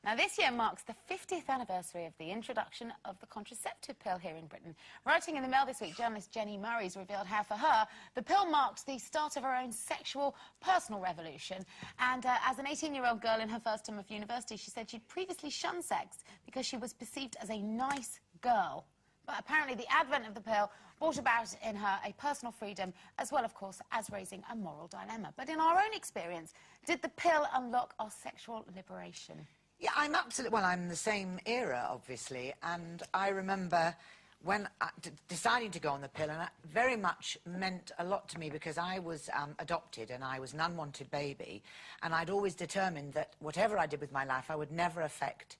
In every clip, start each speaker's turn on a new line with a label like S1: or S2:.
S1: Now, this year marks the 50th anniversary of the introduction of the contraceptive pill here in Britain. Writing in the Mail this week, journalist Jenny Murray's revealed how, for her, the pill marked the start of her own sexual, personal revolution. And as an 18-year-old girl in her first term of university, she said she'd previously shunned sex because she was perceived as a nice girl. But apparently the advent of the pill brought about in her a personal freedom, as well, of course, as raising a moral dilemma. But in our own experience, did the pill unlock our sexual liberation?
S2: Yeah, I'm absolutely... Well, I'm the same era, obviously, and I remember when deciding to go on the pill, and that very much meant a lot to me because I was adopted and I was an unwanted baby, and I'd always determined that whatever I did with my life, I would never affect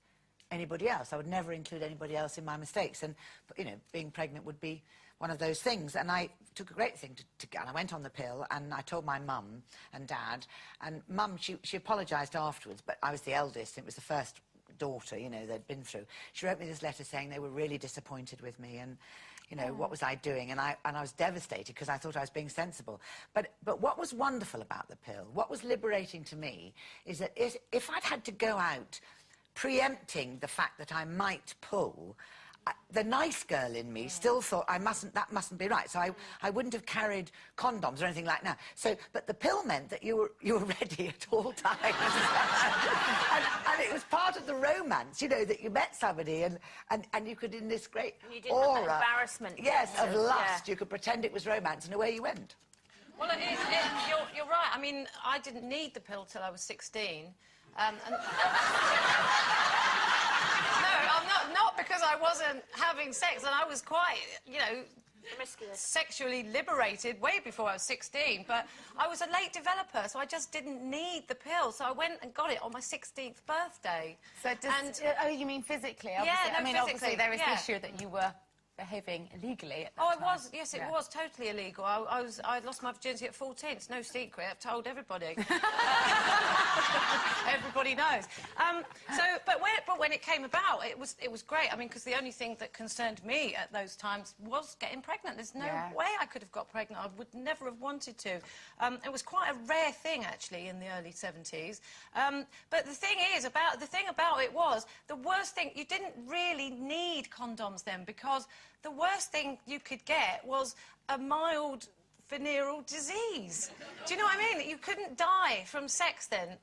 S2: anybody else. I would never include anybody else in my mistakes, and, you know, being pregnant would be one of those things. And I took a great thing to and I went on the pill, and I told my mum and dad, and Mum, she apologised afterwards, but I was the eldest, and it was the first daughter, you know, they'd been through. She wrote me this letter saying they were really disappointed with me, and, you know, what was I doing? And I was devastated because I thought I was being sensible. But what was wonderful about the pill, what was liberating to me, is that if I'd had to go out preempting the fact that I might pull, the nice girl in me still thought that mustn't be right. So I wouldn't have carried condoms or anything like that. So, but the pill meant that you were ready at all times. and it was part of the romance, you know, that you met somebody and you could, in this great
S3: you didn't
S2: aura,
S3: have that embarrassment.
S2: Yes, of lust, you could pretend it was romance, and away you went.
S4: Well, you're right. I mean, I didn't need the pill till I was 16. Not because I wasn't having sex, and I was quite, you know,
S3: promiscuous,
S4: sexually liberated way before I was 16, but I was a late developer, so I just didn't need the pill, so I went and got it on my 16th birthday.
S1: So oh, you mean physically? Obviously.
S4: Yeah, no,
S1: I mean,
S4: physically,
S1: obviously there is the issue that you were behaving illegally at that time.
S4: It was, yes, it was totally illegal. I lost my virginity at 14. It's no secret. I've told everybody. Everybody knows. But when it came about, it was great. I mean, because the only thing that concerned me at those times was getting pregnant. There's no way I could have got pregnant. I would never have wanted to. It was quite a rare thing, actually, in the early 70s. But the thing about it was, the worst thing, you didn't really need condoms then, because the worst thing you could get was a mild venereal disease. Do you know what I mean? You couldn't die from sex then.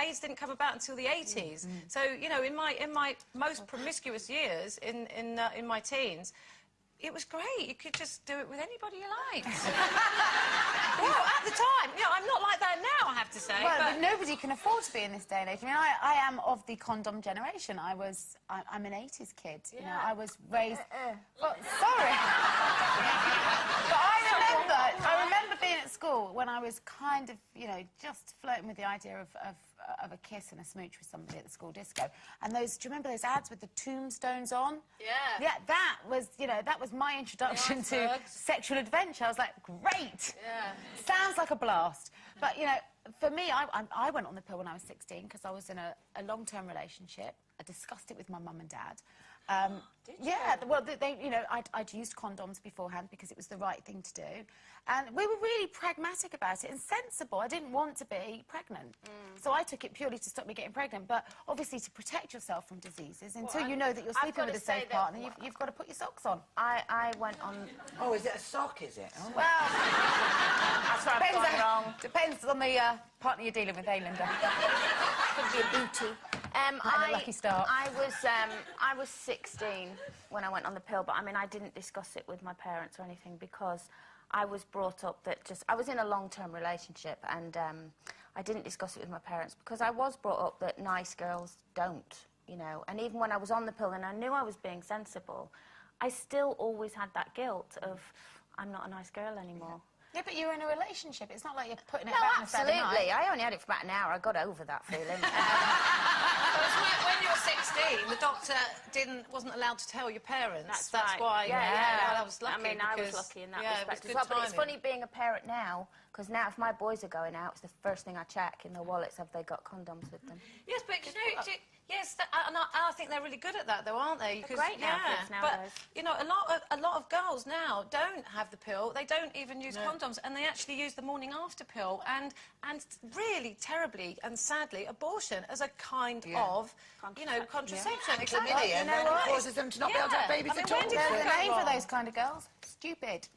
S4: AIDS didn't come about until the 80s. So, you know, in my most promiscuous years, in my teens, it was great. You could just do it with anybody you liked. Well, at the time, you know, I'm not like that now, I have to say.
S1: Well, but nobody can afford to be in this day and age. I mean, I am of the condom generation. I'm an 80s kid. You know, I was raised... Well, sorry. But I remember being at school when I was kind of, you know, just flirting with the idea of a kiss and a smooch with somebody at the school disco. And those, do you remember those ads with the tombstones on?
S4: Yeah.
S1: Yeah, that was, you know, that was my introduction to sexual adventure. I was like, great.
S4: Yeah.
S1: Sounds like a blast. But, you know, for me, I went on the pill when I was 16 because I was in a long-term relationship. I discussed it with my mum and dad.
S4: Did you?
S1: Yeah, well, you know, I'd used condoms beforehand because it was the right thing to do. And we were really pragmatic about it and sensible. I didn't want to be pregnant. So I took it purely to stop me getting pregnant, but obviously to protect yourself from diseases. Until you know that you're sleeping with a safe partner, you've got to put your socks on.
S3: I went on...
S2: Oh, is it a sock, is it? Oh.
S1: Well...
S3: That's where I've gone wrong.
S1: Depends on the partner you're dealing with, Linda.
S3: Could be a booty.
S1: A lucky start.
S3: I was 16 when I went on the pill, but I mean, I didn't discuss it with my parents or anything because I was brought up that I was in a long-term relationship, and I didn't discuss it with my parents because I was brought up that nice girls don't, you know. And even when I was on the pill and I knew I was being sensible, I still always had that guilt of, I'm not a nice girl anymore.
S1: Yeah, but you're in a relationship. It's not like you're putting it
S3: No,
S1: back on a Saturday night.
S3: absolutely. I only had it for about an hour. I got over that feeling.
S4: When you were 16, the doctor wasn't allowed to tell your parents. That's
S3: right.
S4: why.
S3: Yeah.
S4: Well, I was lucky.
S3: I mean, I was lucky in that respect as
S4: it was
S3: well.
S4: good
S3: But it's
S4: timing.
S3: funny being a parent now, because now if my boys are going out, it's the first thing I check in their wallets, have they got condoms with them?
S4: Yes, but you know, yes, I think they're really good at that, though, aren't they?
S3: They're great now, kids nowadays.
S4: But, you know, a lot of girls now don't have the pill. They don't even use condoms, and they actually use the morning after pill, and really terribly and sadly, abortion as a kind of, you know, contraception.
S2: Exactly. And then it causes them to not be able to have babies at all.
S1: There's a name for those kind of girls. Stupid.